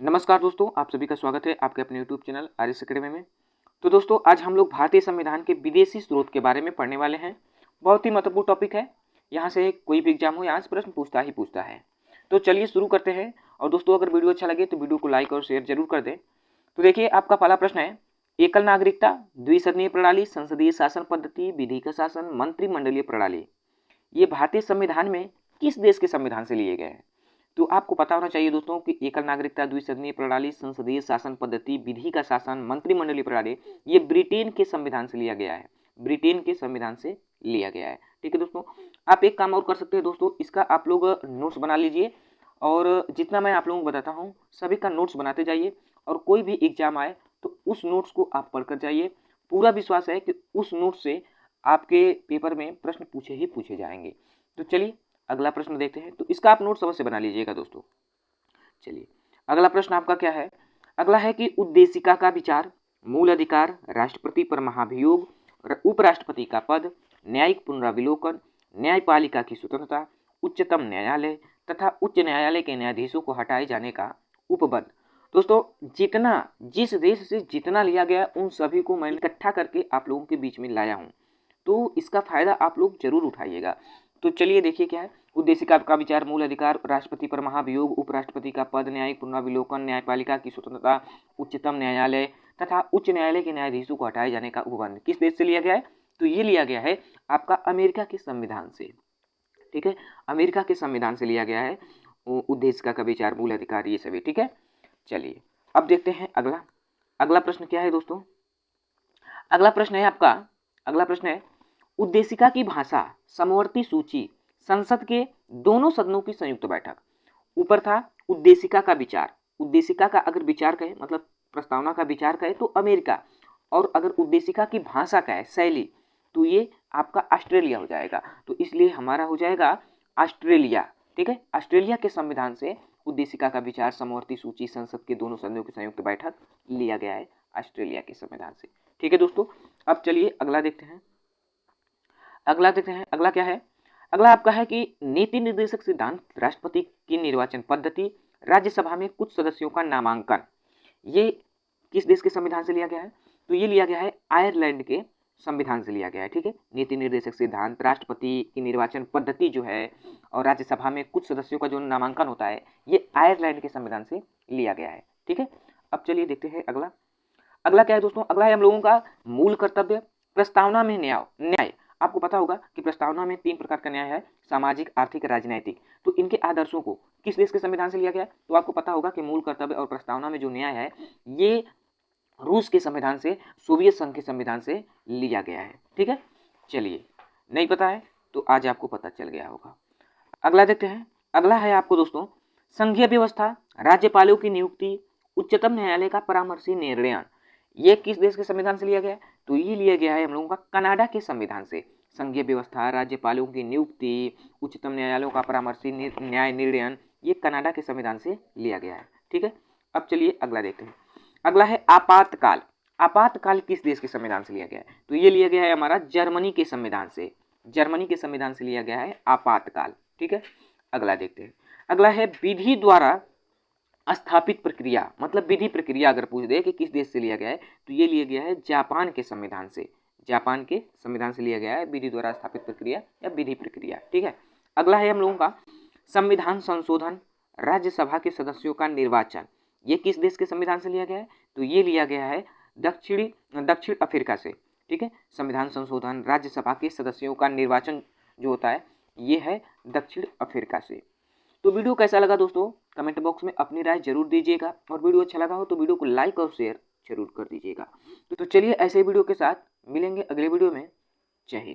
नमस्कार दोस्तों, आप सभी का स्वागत है आपके अपने यूट्यूब चैनल आर्यस अकेडमी में। तो दोस्तों, आज हम लोग भारतीय संविधान के विदेशी स्रोत के बारे में पढ़ने वाले हैं। बहुत ही महत्वपूर्ण टॉपिक है। यहाँ से कोई भी एग्जाम हो, यहाँ से प्रश्न पूछता ही पूछता है। तो चलिए शुरू करते हैं। और दोस्तों, अगर वीडियो अच्छा लगे तो वीडियो को लाइक और शेयर जरूर कर दें। तो देखिए, आपका पहला प्रश्न है, एकल नागरिकता, द्विसदनीय प्रणाली, संसदीय शासन पद्धति, विधि का शासन, मंत्रिमंडलीय प्रणाली, ये भारतीय संविधान में किस देश के संविधान से लिए गए हैं? तो आपको पता होना चाहिए दोस्तों कि एकल नागरिकता, द्विसदनीय प्रणाली, संसदीय शासन पद्धति, विधि का शासन, मंत्रिमंडलीय प्रणाली, ये ब्रिटेन के संविधान से लिया गया है। ब्रिटेन के संविधान से लिया गया है। ठीक है दोस्तों, आप एक काम और कर सकते हैं दोस्तों, इसका आप लोग नोट्स बना लीजिए और जितना मैं आप लोगों को बताता हूँ सभी का नोट्स बनाते जाइए। और कोई भी एग्जाम आए तो उस नोट्स को आप पढ़कर जाइए। पूरा विश्वास है कि उस नोट्स से आपके पेपर में प्रश्न पूछे ही पूछे जाएंगे। तो चलिए अगला प्रश्न देखते हैं। तो इसका आप नोट अवश्य बना लीजिएगा दोस्तों। चलिए अगला प्रश्न आपका क्या है? अगला है कि उद्देशिका का विचार, मूल अधिकार, राष्ट्रपति पर महाभियोग, उपराष्ट्रपति का पद, न्यायिक पुनराविलोकन, न्यायपालिका की स्वतंत्रता, उच्चतम न्यायालय तथा उच्च न्यायालय के न्यायाधीशों को हटाए जाने का उपबंध। दोस्तों, जिस देश से जितना लिया गया उन सभी को मैंने इकट्ठा करके आप लोगों के बीच में लाया हूँ, तो इसका फायदा आप लोग जरूर उठाइएगा। तो चलिए देखिए क्या है। उद्देशिका का विचार, मूल अधिकार, राष्ट्रपति पर महाभियोग, उपराष्ट्रपति का पद, न्यायिक पुनराविलोकन, न्यायपालिका की स्वतंत्रता, उच्चतम न्यायालय तथा उच्च न्यायालय के न्यायाधीशों को हटाए जाने का उपबंध किस देश से लिया गया है? तो ये लिया गया है आपका अमेरिका के संविधान से। ठीक है, अमेरिका के संविधान से लिया गया है उद्देशिका का विचार, मूल अधिकार, ये सभी। ठीक है, चलिए अब देखते हैं अगला। अगला प्रश्न क्या है दोस्तों? अगला प्रश्न है आपका, अगला प्रश्न है, उद्देशिका की भाषा, समवर्ती सूची, संसद के दोनों सदनों की संयुक्त बैठक। ऊपर था उद्देशिका का विचार। उद्देशिका का अगर विचार कहे मतलब प्रस्तावना का विचार कहे तो अमेरिका, और अगर उद्देशिका की भाषा का है, शैली, तो ये आपका ऑस्ट्रेलिया हो जाएगा। तो इसलिए हमारा हो जाएगा ऑस्ट्रेलिया। ठीक है, ऑस्ट्रेलिया के संविधान से उद्देशिका का विचार, समवर्ती सूची, संसद के दोनों सदनों की संयुक्त बैठक लिया गया है ऑस्ट्रेलिया के संविधान से। ठीक है दोस्तों, अब चलिए अगला देखते हैं। अगला क्या है? अगला आपका है कि नीति निर्देशक सिद्धांत, राष्ट्रपति की निर्वाचन पद्धति, राज्यसभा में कुछ सदस्यों का नामांकन, ये किस देश के संविधान से लिया गया है? तो ये लिया गया है आयरलैंड के संविधान से लिया गया है। ठीक है, नीति निर्देशक सिद्धांत, राष्ट्रपति की निर्वाचन पद्धति जो है और राज्यसभा में कुछ सदस्यों का जो नामांकन होता है, ये आयरलैंड के संविधान से लिया गया है। ठीक है, अब चलिए देखते हैं अगला। अगला क्या है दोस्तों? अगला है हम लोगों का मूल कर्तव्य, प्रस्तावना में न्याय। आपको पता होगा कि प्रस्तावना में 3 प्रकार का न्याय है, सामाजिक, आर्थिक, राजनैतिक। तो इनके आदर्शों को किस देश के संविधान से लिया गया? तो आपको पता होगा कि मूल कर्तव्य और प्रस्तावना में जो न्याय है, ये रूस के संविधान से, सोवियत संघ के संविधान से लिया गया है। ठीक है, चलिए नहीं पता है तो आज आपको पता चल गया होगा। अगला देखते हैं। अगला है आपको दोस्तों, संघीय व्यवस्था, राज्यपालों की नियुक्ति, उच्चतम न्यायालय का परामर्शी निर्णय, ये किस देश के संविधान से लिया गया है? तो ये लिया गया है हम लोगों का कनाडा के संविधान से। संघीय व्यवस्था, राज्यपालों की नियुक्ति, उच्चतम न्यायालयों का परामर्शी न्याय निर्णय, ये कनाडा के संविधान से लिया गया है। ठीक है, अब चलिए अगला देखते हैं। अगला है आपातकाल। आपातकाल किस देश के संविधान से लिया गया है? तो ये लिया गया है हमारा जर्मनी के संविधान से। जर्मनी के संविधान से लिया गया है आपातकाल। ठीक है, अगला देखते हैं। अगला है विधि द्वारा स्थापित प्रक्रिया, मतलब विधि प्रक्रिया अगर पूछ दे कि किस देश से लिया गया है, तो ये लिया गया है जापान के संविधान से। जापान के संविधान से लिया गया है विधि द्वारा स्थापित प्रक्रिया या विधि प्रक्रिया। ठीक है, अगला है हम लोगों का संविधान संशोधन, राज्यसभा के सदस्यों का निर्वाचन, ये किस देश के संविधान से लिया गया है? तो ये लिया गया है दक्षिण अफ्रीका से। ठीक है, संविधान संशोधन, राज्यसभा के सदस्यों का निर्वाचन जो होता है, ये है दक्षिण अफ्रीका से। तो वीडियो कैसा लगा दोस्तों, कमेंट बॉक्स में अपनी राय जरूर दीजिएगा, और वीडियो अच्छा लगा हो तो वीडियो को लाइक और शेयर जरूर कर दीजिएगा। तो चलिए ऐसे वीडियो के साथ मिलेंगे अगले वीडियो में। जय हिंद।